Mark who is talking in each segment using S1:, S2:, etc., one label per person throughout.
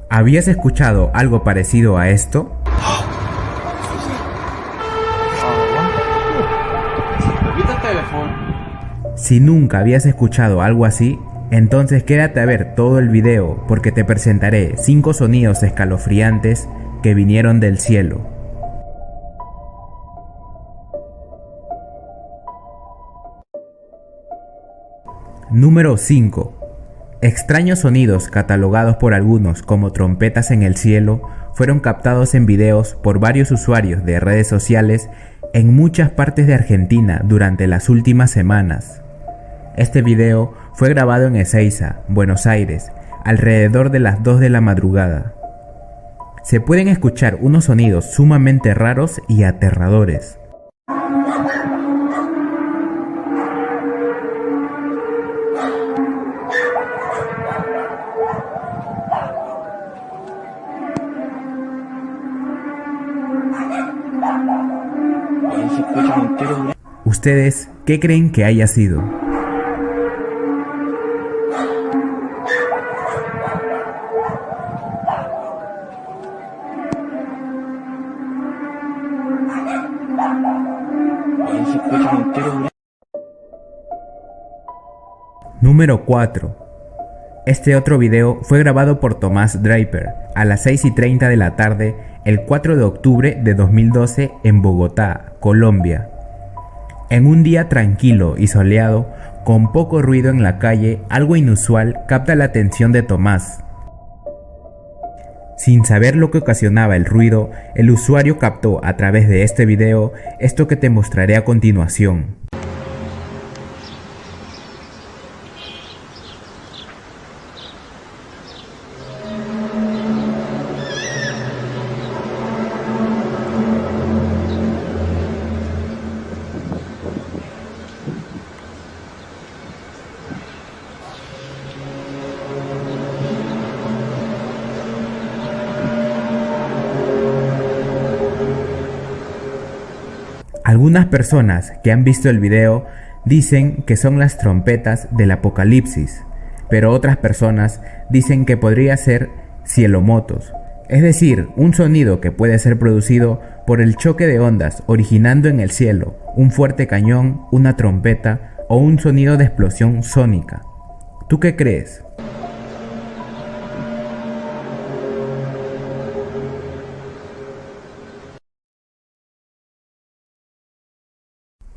S1: ¿Habías escuchado algo parecido a esto? Si nunca habías escuchado algo así, entonces quédate a ver todo el video porque te presentaré 5 sonidos escalofriantes que vinieron del cielo. Número 5. Extraños sonidos catalogados por algunos como trompetas en el cielo fueron captados en videos por varios usuarios de redes sociales en muchas partes de Argentina durante las últimas semanas. Este video fue grabado en Ezeiza, Buenos Aires, alrededor de las 2 de la madrugada. Se pueden escuchar unos sonidos sumamente raros y aterradores. ¿Ustedes qué creen que haya sido? Número 4. Este otro video fue grabado por Tomás Draper a las 6:30 de la tarde el 4 de octubre de 2012 en Bogotá, Colombia. En un día tranquilo y soleado, con poco ruido en la calle, algo inusual capta la atención de Tomás. Sin saber lo que ocasionaba el ruido, el usuario captó a través de este video esto que te mostraré a continuación. Algunas personas que han visto el video dicen que son las trompetas del apocalipsis, pero otras personas dicen que podría ser cielomotos, es decir, un sonido que puede ser producido por el choque de ondas originando en el cielo un fuerte cañón, una trompeta o un sonido de explosión sónica. ¿Tú qué crees?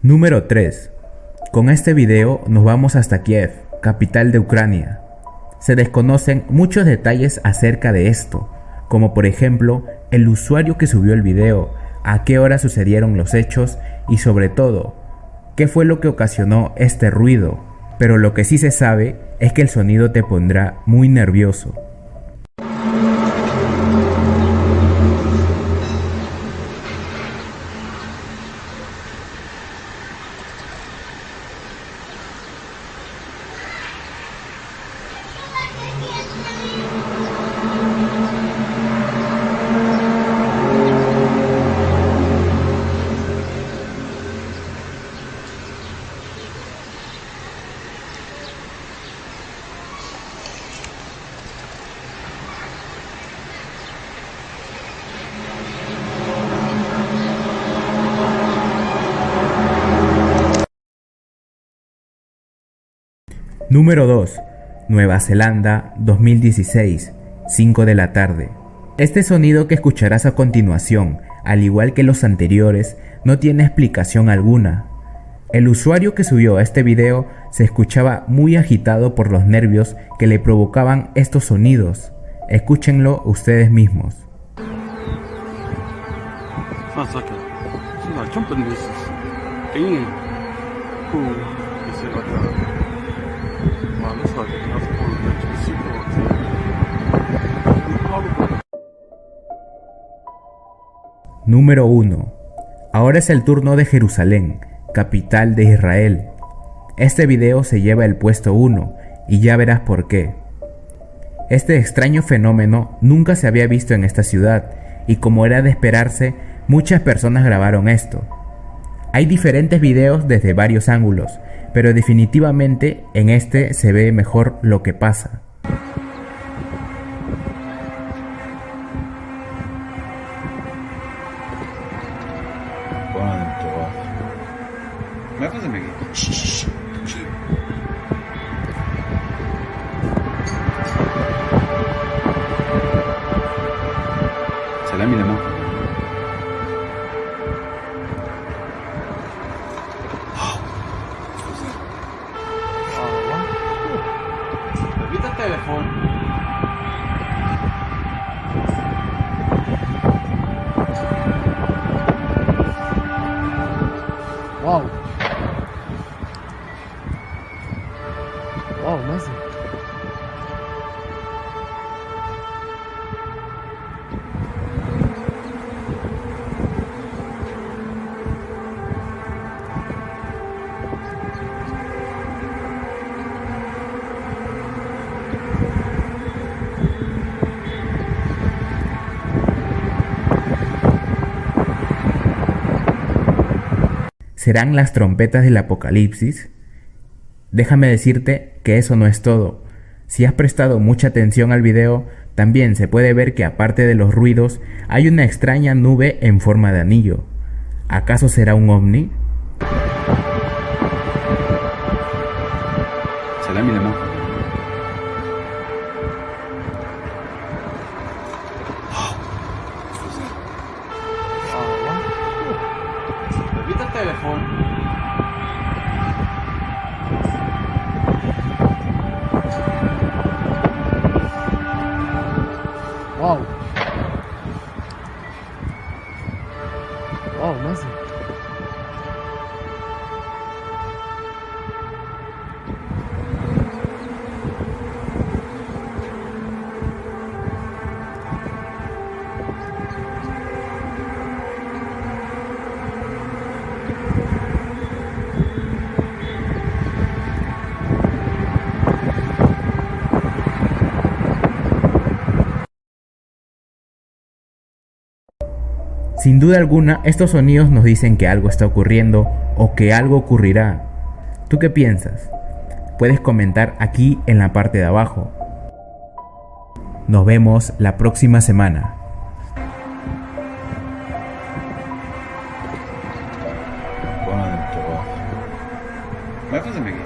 S1: Número 3. Con este video nos vamos hasta Kiev, capital de Ucrania. Se desconocen muchos detalles acerca de esto, como por ejemplo el usuario que subió el video, a qué hora sucedieron los hechos y sobre todo, qué fue lo que ocasionó este ruido. Pero lo que sí se sabe es que el sonido te pondrá muy nervioso. Número 2. Nueva Zelanda, 2016, 5 de la tarde. Este sonido que escucharás a continuación, al igual que los anteriores, no tiene explicación alguna. El usuario que subió este video se escuchaba muy agitado por los nervios que le provocaban estos sonidos. Escúchenlo ustedes mismos. Número 1. Ahora es el turno de Jerusalén, capital de Israel. Este video se lleva el puesto 1 y ya verás por qué. Este extraño fenómeno nunca se había visto en esta ciudad y como era de esperarse, muchas personas grabaron esto. Hay diferentes videos desde varios ángulos, pero definitivamente en este se ve mejor lo que pasa.
S2: ما يفوز المجيء سلامي لما Evita el teléfono.
S3: Wow. Wow, masa.
S1: ¿Serán las trompetas del apocalipsis? Déjame decirte que eso no es todo. Si has prestado mucha atención al video, también se puede ver que aparte de los ruidos, hay una extraña nube en forma de anillo. ¿Acaso será un ovni?
S2: سلامي لما Evita el teléfono.
S3: Wow. Wow, masa.
S1: Sin duda alguna, estos sonidos nos dicen que algo está ocurriendo o que algo ocurrirá. ¿Tú qué piensas? Puedes comentar aquí en la parte de abajo. Nos vemos la próxima semana.
S2: ما يفوز المجيء